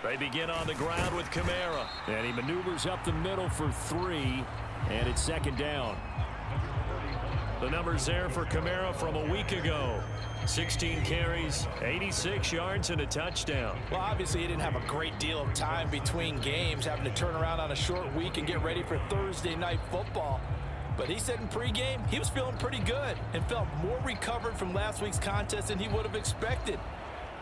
They begin on the ground with Kamara. And he maneuvers up the middle for 3, and it's second down. The numbers there for Kamara from a week ago. 16 carries, 86 yards, and a touchdown. Well, obviously, he didn't have a great deal of time between games, having to turn around on a short week and get ready for Thursday night football. But he said in pregame he was feeling pretty good and felt more recovered from last week's contest than he would have expected.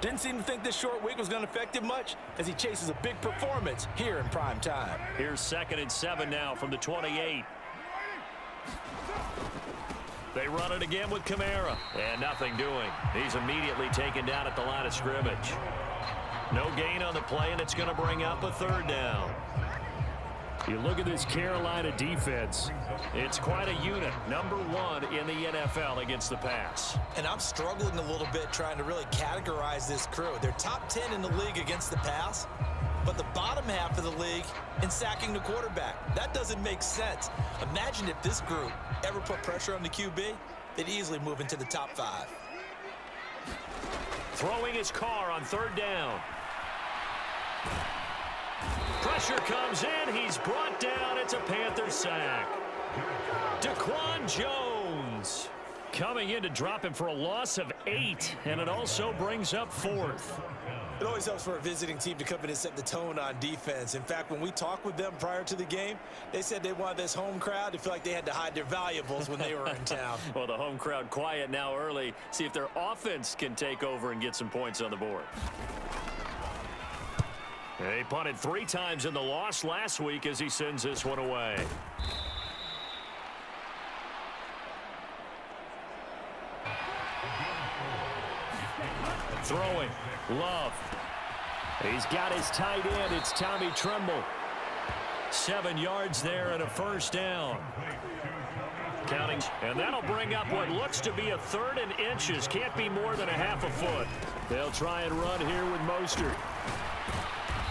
Didn't seem to think this short week was going to affect him much as he chases a big performance here in prime time. Here's 2nd and 7 now from the 28. They run it again with Kamara. And nothing doing. He's immediately taken down at the line of scrimmage. No gain on the play, and it's going to bring up a 3rd down. You look at this Carolina defense. It's quite a unit. Number 1 in the NFL against the pass. And I'm struggling a little bit trying to really categorize this crew. They're top 10 in the league against the pass, but the bottom half of the league in sacking the quarterback. That doesn't make sense. Imagine if this group ever put pressure on the QB, they'd easily move into the top 5. Throwing his car on 3rd down. Pressure comes in. He's brought down. It's a Panther sack. Daquan Jones coming in to drop him for a loss of 8, and it also brings up 4th. It always helps for a visiting team to come in and set the tone on defense. In fact, when we talked with them prior to the game, they said they wanted this home crowd to feel like they had to hide their valuables when they were in town. Well, the home crowd quiet now early. See if their offense can take over and get some points on the board. He punted 3 times in the loss last week as he sends this one away. Throwing. Love. He's got his tight end. It's Tommy Tremble. 7 yards there and a 1st down. Counting. And that'll bring up what looks to be a 3rd and inches. Can't be more than a half a foot. They'll try and run here with Mostert.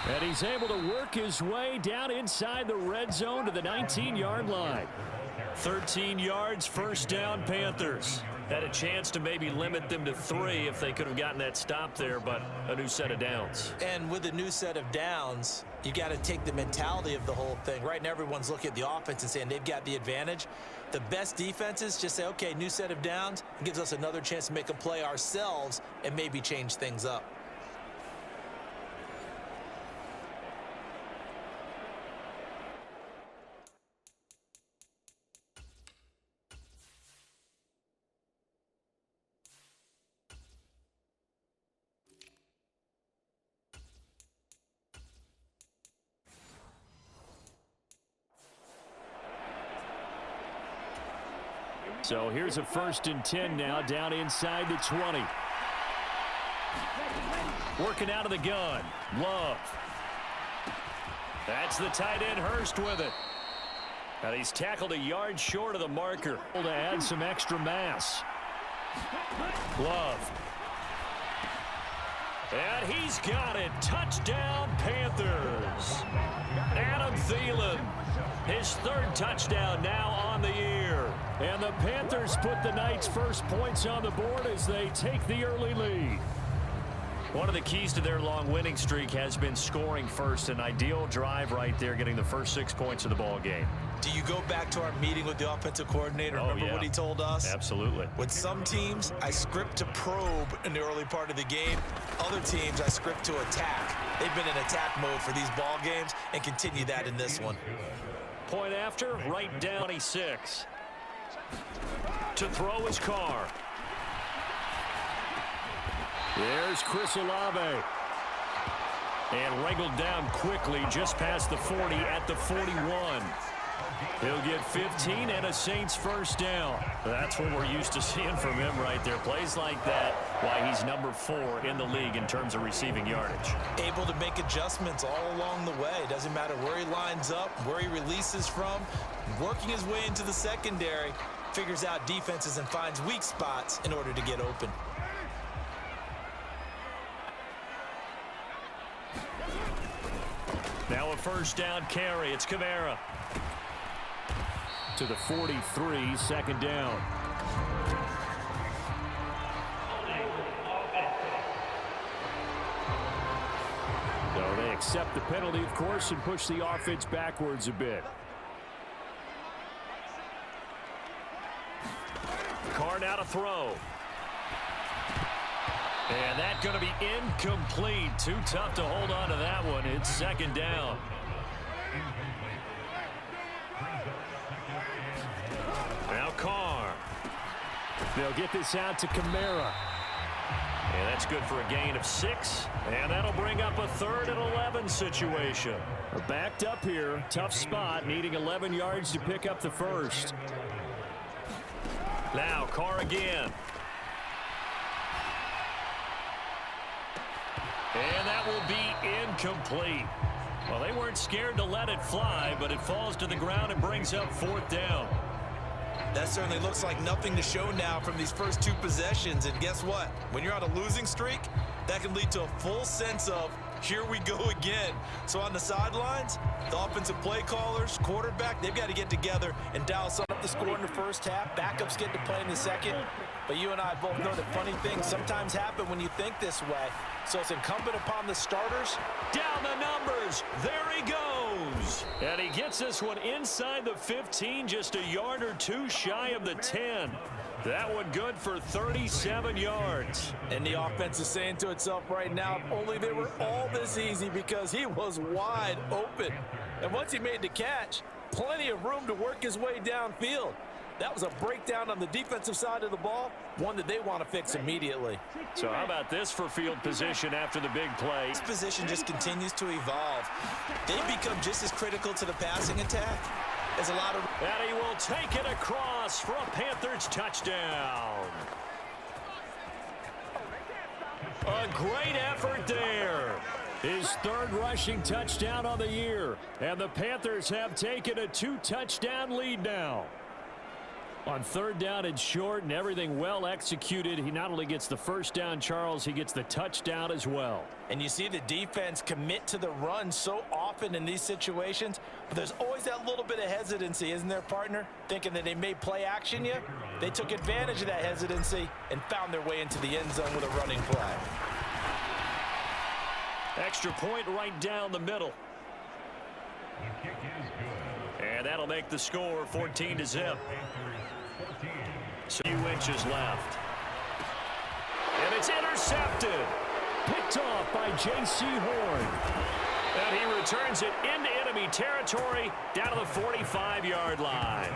And he's able to work his way down inside the red zone to the 19-yard line. 13 yards, 1st down, Panthers. Had a chance to maybe limit them to 3 if they could have gotten that stop there, but a new set of downs. And with a new set of downs, you got to take the mentality of the whole thing. Right now, everyone's looking at the offense and saying they've got the advantage. The best defenses just say, okay, new set of downs. It gives us another chance to make a play ourselves and maybe change things up. So here's a 1st and 10 now down inside the 20. Working out of the gun. Love. That's the tight end Hurst with it. And he's tackled a yard short of the marker. To add some extra mass. Love. And he's got it. Touchdown, Panthers. Adam Thielen. His 3rd touchdown now on the year. And the Panthers put the Knights' first points on the board as they take the early lead. One of the keys to their long winning streak has been scoring first. An ideal drive right there, getting the first 6 points of the ball game. Do you go back to our meeting with the offensive coordinator? Remember what he told us? Absolutely. With some teams, I script to probe in the early part of the game. Other teams, I script to attack. They've been in attack mode for these ball games and continue that in this one. Point after, right down 26. To throw his car. There's Chris Olave. And wrangled down quickly just past the 40 at the 41. He'll get 15 and a Saints 1st down. That's what we're used to seeing from him right there. Plays like that, why he's number 4 in the league in terms of receiving yardage. Able to make adjustments all along the way. Doesn't matter where he lines up, where he releases from. Working his way into the secondary, figures out defenses and finds weak spots in order to get open. Now a 1st down carry. It's Kamara. To the 43, 2nd down. So they accept the penalty, of course, and push the offense backwards a bit. Carr now to throw. And that's going to be incomplete. Too tough to hold on to that one. It's second down. Now Carr. They'll get this out to Kamara. And that's good for a gain of 6. And that'll bring up a 3rd and 11 situation. We're backed up here. Tough spot, needing 11 yards to pick up the first. Now Carr again. And that will be incomplete. Well, they weren't scared to let it fly, but it falls to the ground and brings up 4th down. That certainly looks like nothing to show now from these first 2 possessions. And guess what? When you're on a losing streak, that can lead to a full sense of, here we go again. So on the sidelines, the offensive play callers, quarterback, they've got to get together and dial something up the score in the first half. Backups get to play in the second. But you and I both know that funny things sometimes happen when you think this way. So it's incumbent upon the starters. Down the numbers. There he goes. And he gets this one inside the 15, just a yard or 2 shy of the 10. That one good for 37 yards. And the offense is saying to itself right now, if only they were all this easy, because he was wide open. And once he made the catch, plenty of room to work his way downfield. That was a breakdown on the defensive side of the ball, one that they want to fix immediately. So how about this for field position after the big play? This position just continues to evolve. They've become just as critical to the passing attack as a lot of... And he will take it across for a Panthers touchdown. A great effort there. His 3rd rushing touchdown on the year. And the Panthers have taken a 2-touchdown lead now. On 3rd down and short and everything well executed, he not only gets the first down, Charles, he gets the touchdown as well. And you see the defense commit to the run so often in these situations, but there's always that little bit of hesitancy, isn't there, partner? Thinking that they may play action you. They took advantage of that hesitancy and found their way into the end zone with a running play. Extra point right down the middle. And that'll make the score 14-0. So a few inches left. And it's intercepted. Picked off by J.C. Horn. And he returns it into enemy territory down to the 45-yard line.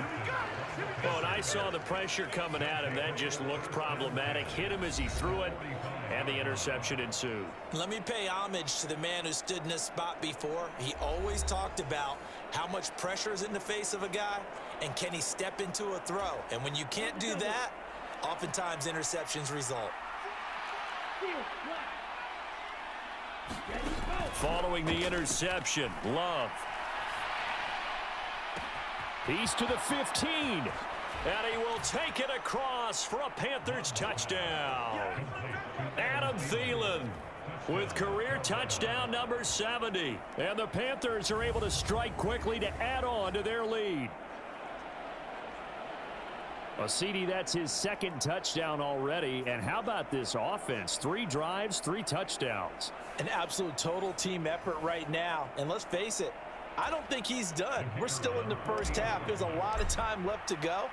Oh, and I saw the pressure coming at him. That just looked problematic. Hit him as he threw it, and the interception ensued. Let me pay homage to the man who stood in this spot before. He always talked about how much pressure is in the face of a guy, and can he step into a throw. And when you can't do that, oftentimes interceptions result. Following the interception, Love. He's to the 15. And he will take it across for a Panthers touchdown. Adam Thielen with career touchdown number 70. And the Panthers are able to strike quickly to add on to their lead. Well, CD, that's his 2nd touchdown already. And how about this offense? 3 drives, 3 touchdowns. An absolute total team effort right now. And let's face it, I don't think he's done. We're still in the first half. There's a lot of time left to go.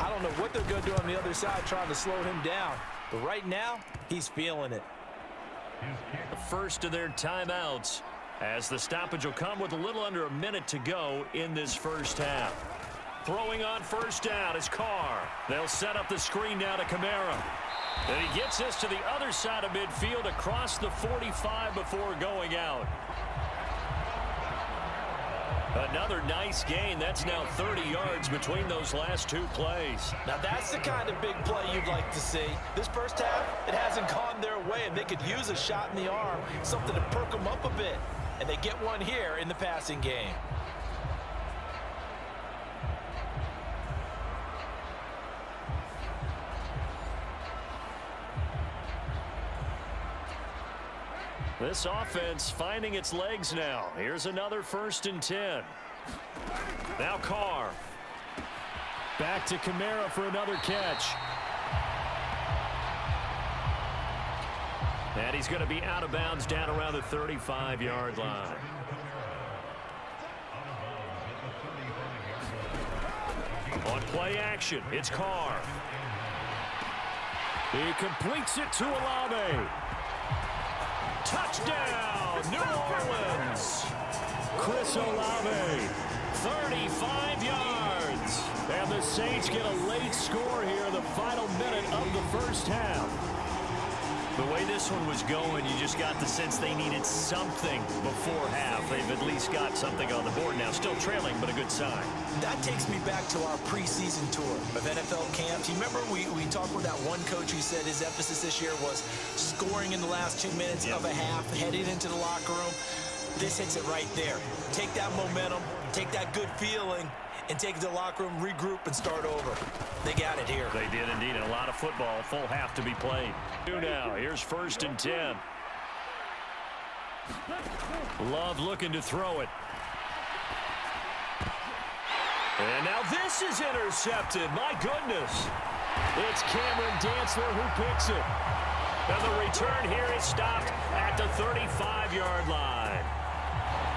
I don't know what they're going to do on the other side trying to slow him down. But right now, he's feeling it. The first of their timeouts, as the stoppage will come with a little under a minute to go in this first half. Throwing on first down is Carr. They'll set up the screen now to Kamara. And he gets this to the other side of midfield across the 45 before going out. Another nice gain. That's now 30 yards between those last 2 plays. Now that's the kind of big play you'd like to see. This first half, it hasn't gone their way, and they could use a shot in the arm, something to perk them up a bit. And they get one here in the passing game. This offense finding its legs now. Here's another 1st and 10. Now Carr. Back to Kamara for another catch. And he's going to be out of bounds down around the 35-yard line. On play action, it's Carr. He completes it to Olave. Touchdown, New Orleans. Chris Olave, 35 yards. And the Saints get a late score here in the final minute of the first half. The way this one was going, you just got the sense they needed something before half. They've at least got something on the board now. Still trailing, but a good sign. That takes me back to our preseason tour of NFL camps. You remember we talked with that one coach who said his emphasis this year was scoring in the last 2 minutes of a half, heading into the locker room. This hits it right there. Take that momentum, take that good feeling, and take it to the locker room, regroup, and start over. They got it here. They did indeed. And a lot of football, full half to be played. Now, here's 1st and 10. Love looking to throw it. And now this is intercepted. My goodness. It's Cameron Dantzler who picks it. And the return here is stopped at the 35-yard line.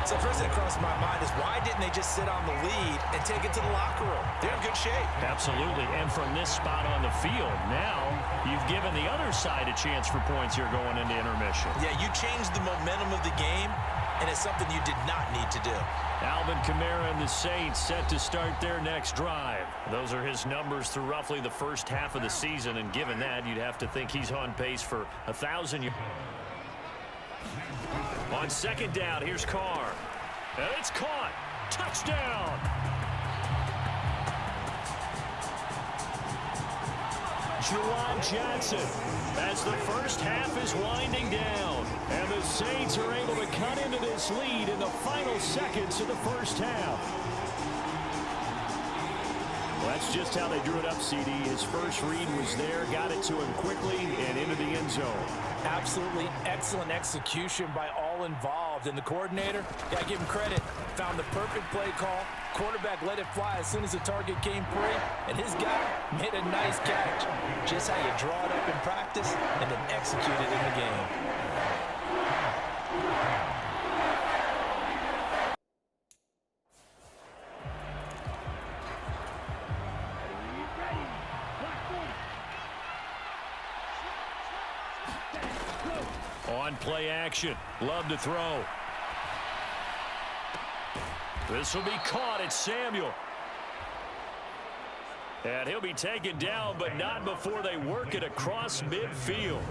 So first thing that crossed my mind is why didn't they just sit on the lead and take it to the locker room? They're in good shape. Absolutely. And from this spot on the field, now you've given the other side a chance for points here going into intermission. Yeah, you changed the momentum of the game, and it's something you did not need to do. Alvin Kamara and the Saints set to start their next drive. Those are his numbers through roughly the first half of the season, and given that, you'd have to think he's on pace for 1,000 yards. On 2nd down, here's Carr. And it's caught. Touchdown. Juwan Johnson as the first half is winding down. And the Saints are able to cut into this lead in the final seconds of the first half. Well, that's just how they drew it up, CD. His first read was there, got it to him quickly, and into the end zone. Absolutely excellent execution by all involved. And the coordinator, got to give him credit, found the perfect play call. Quarterback let it fly as soon as the target came free, and his guy made a nice catch. Just how you draw it up in practice and then execute it in the game. On play action, love to throw. This will be caught at Samuel. And he'll be taken down, but not before they work it across midfield.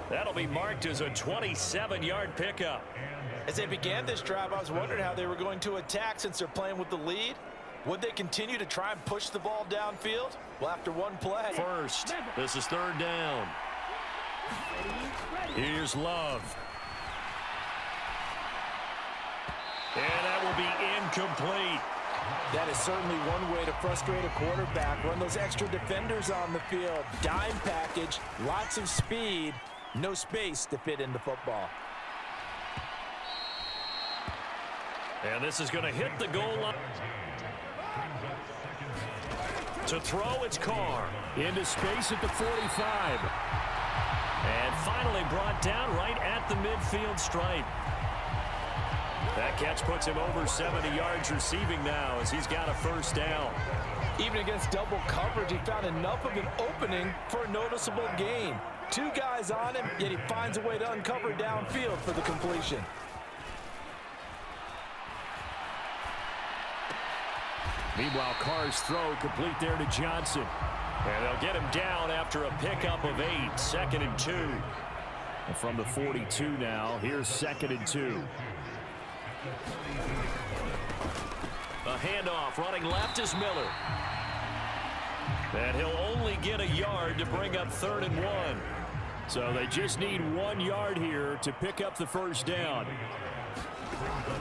That'll be marked as a 27-yard pickup. As they began this drive, I was wondering how they were going to attack since they're playing with the lead. Would they continue to try and push the ball downfield? Well, after one play. First, this is 3rd down. Here's Love. And that will be incomplete. That is certainly one way to frustrate a quarterback. Run those extra defenders on the field. Dime package, lots of speed, no space to fit in the football. And this is going to hit the goal line. To throw, it's Carr. Into space at the 45. And finally brought down right at the midfield stripe. That catch puts him over 70 yards receiving now as he's got a first down. Even against double coverage, he found enough of an opening for a noticeable gain. 2 guys on him, yet he finds a way to uncover downfield for the completion. Meanwhile, Carr's throw complete there to Johnson. And they'll get him down after a pickup of 8, 2nd and 2. And from the 42 now, here's 2nd and 2. A handoff, running left is Miller. And he'll only get a yard to bring up 3rd and 1. So they just need 1 yard here to pick up the first down.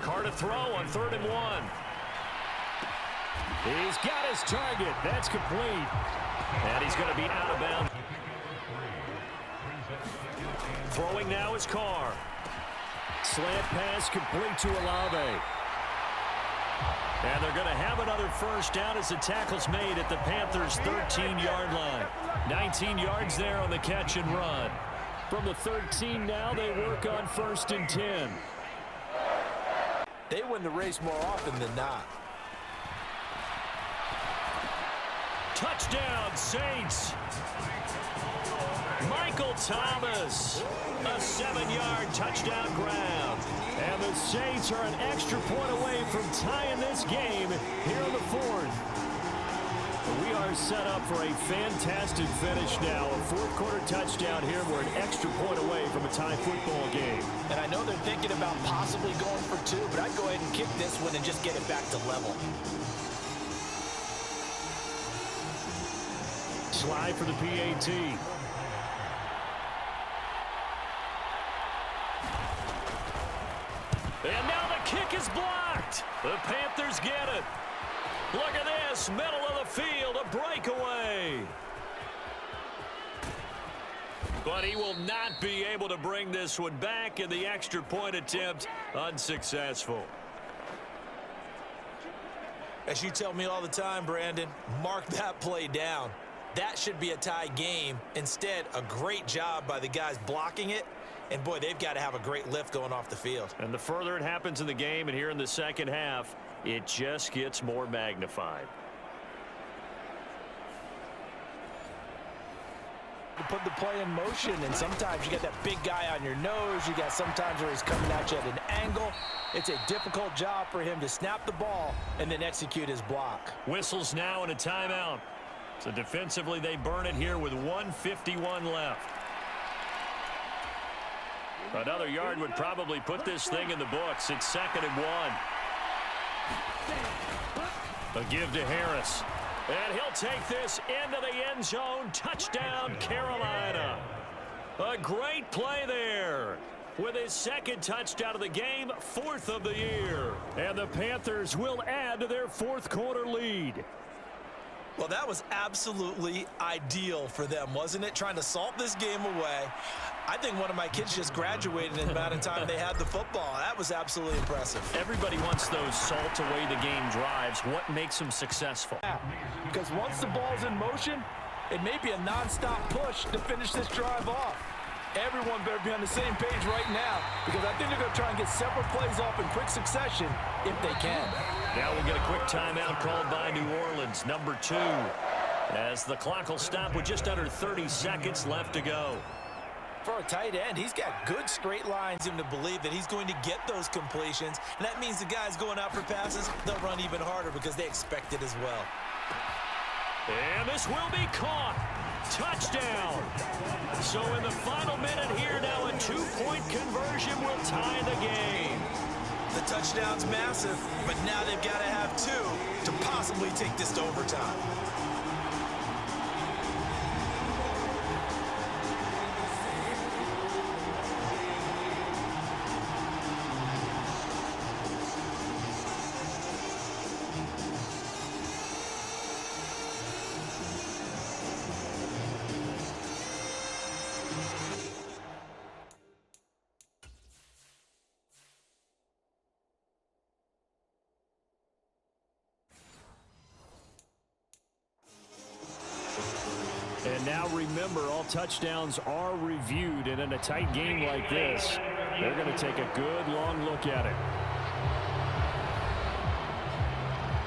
Carr to throw on 3rd and 1. He's got his target. That's complete. And he's going to be out of bounds. Throwing now is Carr. Slant pass complete to Olave. And they're going to have another first down as the tackle's made at the Panthers' 13-yard line. 19 yards there on the catch and run. From the 13 now, they work on 1st and 10. They win the race more often than not. Touchdown, Saints. Michael Thomas, a 7-yard touchdown grab. And the Saints are an extra point away from tying this game here in the 4th. We are set up for a fantastic finish now. A fourth-quarter touchdown here. We're an extra point away from a tie football game. And I know they're thinking about possibly going for 2, but I'd go ahead and kick this one and just get it back to level. Slide for the PAT. And now the kick is blocked. The Panthers get it. Look at this, middle of the field, a breakaway. But he will not be able to bring this one back, and the extra point attempt unsuccessful. As you tell me all the time, Brandon, mark that play down. That should be a tie game. Instead, a great job by the guys blocking it. And, boy, they've got to have a great lift going off the field. And the further it happens in the game and here in the second half, it just gets more magnified. To put the play in motion, and sometimes you got that big guy on your nose. You got sometimes where he's coming at you at an angle. It's a difficult job for him to snap the ball and then execute his block. Whistles now and a timeout. So defensively, they burn it here with 1:51 left. Another yard would probably put this thing in the books. It's 2nd and 1. A give to Harris. And he'll take this into the end zone. Touchdown, Carolina. A great play there. With his 2nd touchdown of the game, 4th of the year. And the Panthers will add to their fourth-quarter lead. Well, that was absolutely ideal for them, wasn't it? Trying to salt this game away. I think one of my kids just graduated in the amount of time they had the football. That was absolutely impressive. Everybody wants those salt-away-the-game drives. What makes them successful? Because once the ball's in motion, it may be a nonstop push to finish this drive off. Everyone better be on the same page right now, because I think they're going to try and get several plays off in quick succession if they can. Now we'll get a quick timeout called by New Orleans, number 2, as the clock will stop with just under 30 seconds left to go. For a tight end, he's got good straight lines in to believe that he's going to get those completions, and that means the guys going out for passes, they'll run even harder because they expect it as well. And this will be caught. Touchdown. So in the final minute here now, a 2-point conversion will tie the game. The touchdown's massive, but now they've got to have 2 to possibly take this to overtime. And now remember, all touchdowns are reviewed, and in a tight game like this, they're going to take a good long look at it.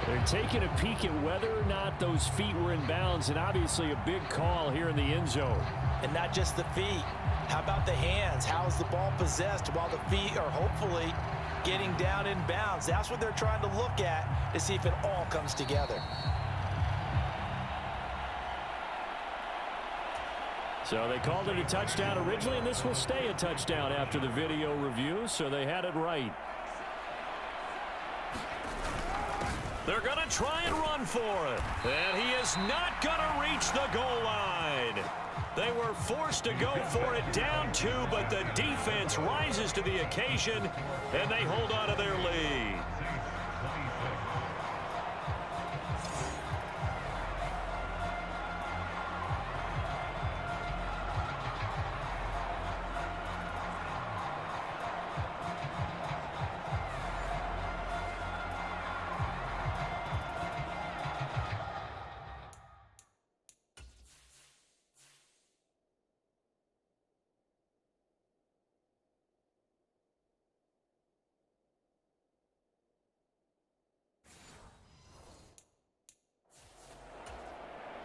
They're taking a peek at whether or not those feet were in bounds, and obviously a big call here in the end zone. And not just the feet. How about the hands? How is the ball possessed while the feet are hopefully getting down in bounds? That's what they're trying to look at to see if it all comes together. So they called it a touchdown originally, and this will stay a touchdown after the video review, so they had it right. They're going to try and run for it. And he is not going to reach the goal line. They were forced to go for it down 2, but the defense rises to the occasion, and they hold on to their lead.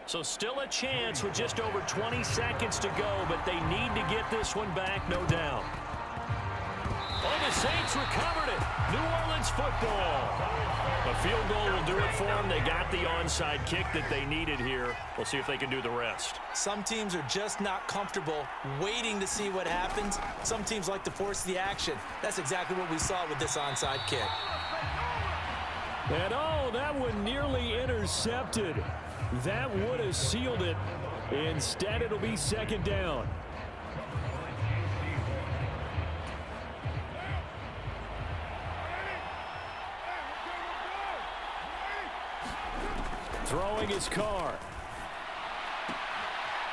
So still a chance with just over 20 seconds to go, but they need to get this one back, no doubt. Oh, the Saints recovered it. New Orleans football. A field goal will do it for them. They got the onside kick that they needed here. We'll see if they can do the rest. Some teams are just not comfortable waiting to see what happens. Some teams like to force the action. That's exactly what we saw with this onside kick. And oh, that one nearly intercepted. That would have sealed it. Instead, it'll be second down. Throwing his car.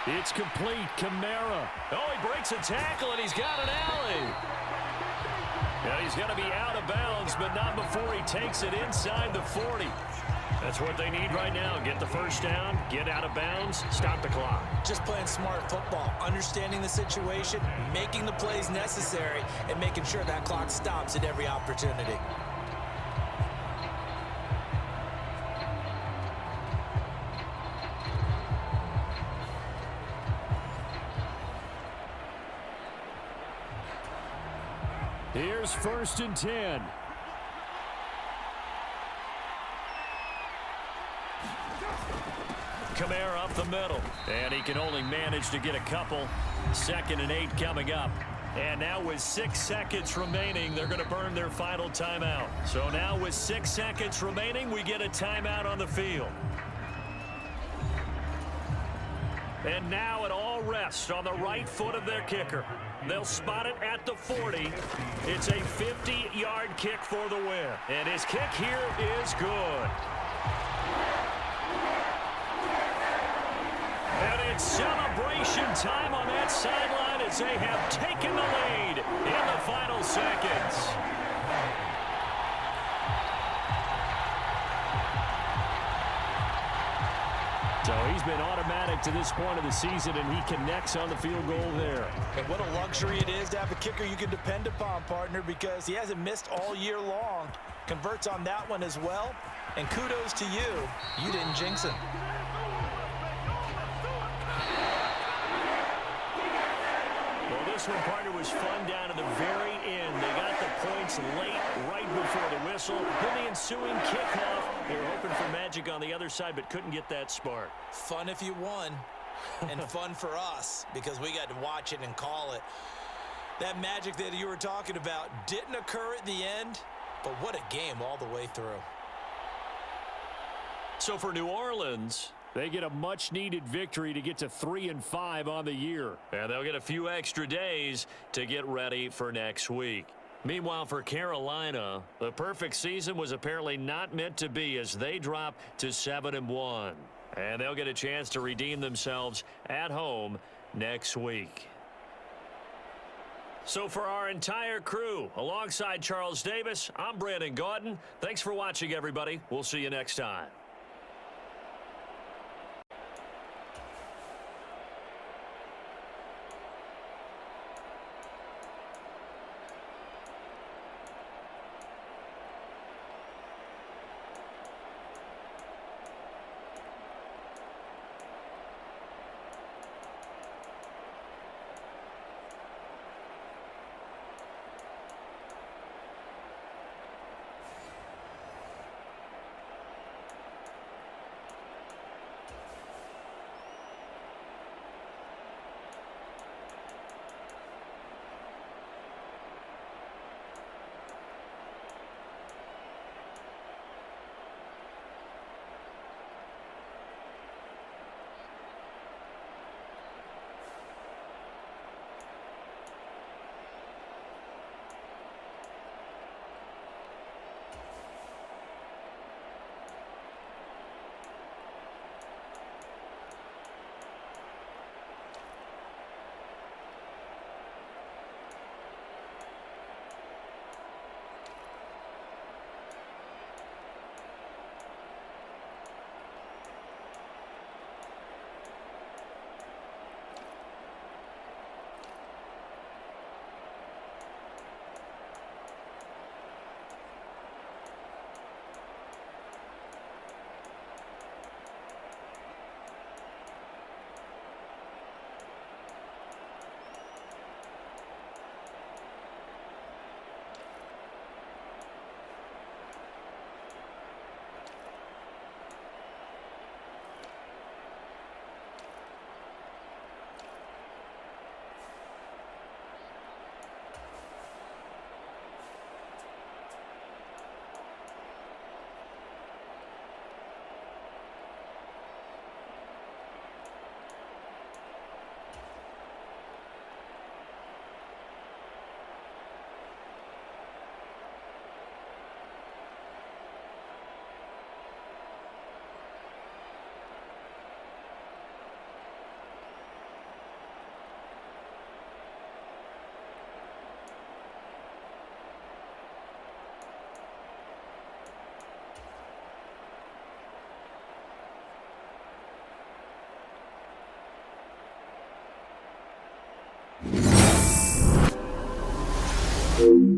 It's complete. Kamara. Oh, he breaks a tackle, and he's got an alley. Yeah, he's going to be out of bounds, but not before he takes it inside the 40. That's what they need right now. Get the first down, get out of bounds, stop the clock. Just playing smart football, understanding the situation, making the plays necessary, and making sure that clock stops at every opportunity. Here's 1st and 10. Kamara up the middle, and he can only manage to get a couple. 2nd and 8 coming up. And now with 6 seconds remaining, they're going to burn their final timeout. So now with 6 seconds remaining, we get a timeout on the field. And now it all rests on the right foot of their kicker. They'll spot it at the 40. It's a 50-yard kick for the win. And his kick here is good. And it's celebration time on that sideline as they have taken the lead in the final seconds. So he's been automatic to this point of the season, and he connects on the field goal there. And what a luxury it is to have a kicker you can depend upon, partner, because he hasn't missed all year long. Converts on that one as well. And kudos to you. You didn't jinx him. Well, this one, partner, was fun down to the very end. They got the points late, right before the whistle. Then the ensuing kickoff. They were hoping for magic on the other side, but couldn't get that spark. Fun if you won, and fun for us because we got to watch it and call it. That magic that you were talking about didn't occur at the end, but what a game all the way through. So for New Orleans, they get a much-needed victory to get to 3-5 on the year. and they'll get a few extra days to get ready for next week. Meanwhile, for Carolina, the perfect season was apparently not meant to be as they drop to 7-1. And they'll get a chance to redeem themselves at home next week. So for our entire crew, alongside Charles Davis, I'm Brandon Gaudin. Thanks for watching, everybody. We'll see you next time. Bye.